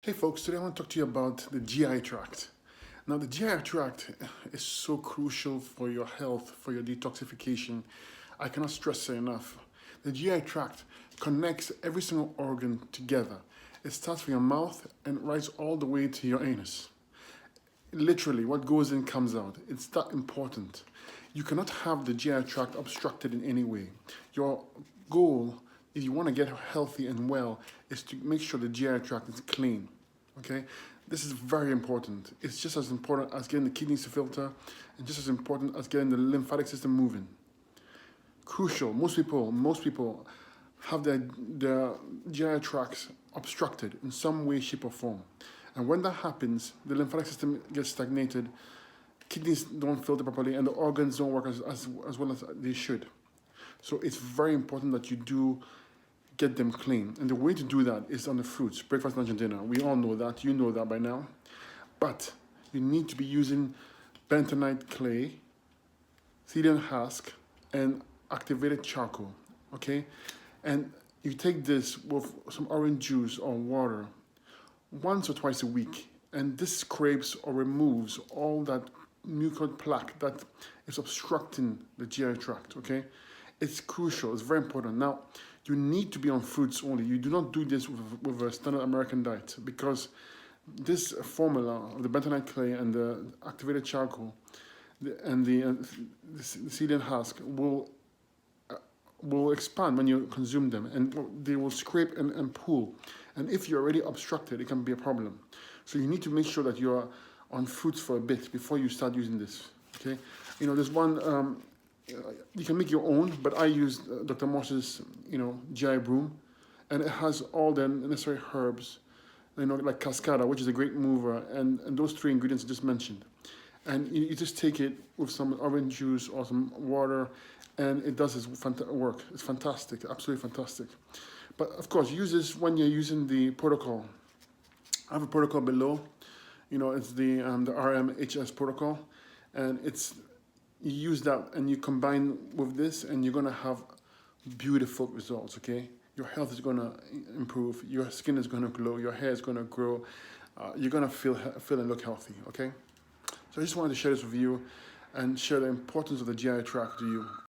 Hey folks, today I want to talk to you about the GI tract. Now, the GI tract is so crucial for your health, for your detoxification. I cannot stress it enough. The GI tract connects every single organ together. It starts from your mouth and rises all the way to your anus. Literally, what goes in comes out. It's that important. You cannot have the GI tract obstructed in any way. Your goal, if you want to get healthy and well, is to make sure the GI tract is clean. Okay? This is very important. It's just as important as getting the kidneys to filter, and just as important as getting the lymphatic system moving. Crucial. Most people have their GI tracts obstructed in some way, shape, or form. And when that happens, the lymphatic system gets stagnated, kidneys don't filter properly, and the organs don't work as well as they should. So it's very important that you do get them clean. And the way to do that is on the fruits, breakfast, lunch, and dinner. We all know that. You know that by now. But you need to be using bentonite clay, psyllium husk, and activated charcoal, okay? And you take this with some orange juice or water once or twice a week, and this scrapes or removes all that mucoid plaque that is obstructing the GI tract, okay? It's crucial, it's very important. Now, you need to be on fruits only. You do not do this with a standard American diet, because this formula of the bentonite clay and the activated charcoal and the psyllium husk will expand when you consume them, and they will scrape and pull. And if you're already obstructed, it can be a problem. So you need to make sure that you're on fruits for a bit before you start using this, okay? You know, there's one, you can make your own, but I use Dr. Morse's, GI broom, and it has all the necessary herbs, like cascada, which is a great mover, and those three ingredients I just mentioned. And you just take it with some orange juice or some water, and it does its work. It's fantastic, absolutely fantastic. But of course, use this when you're using the protocol. I have a protocol below. It's the RMHS protocol, and you use that and you combine with this, and you're gonna have beautiful results. Okay, your health is gonna improve, your skin is gonna glow, your hair is gonna grow. You're gonna feel and look healthy. Okay, so I just wanted to share this with you and share the importance of the GI tract to you.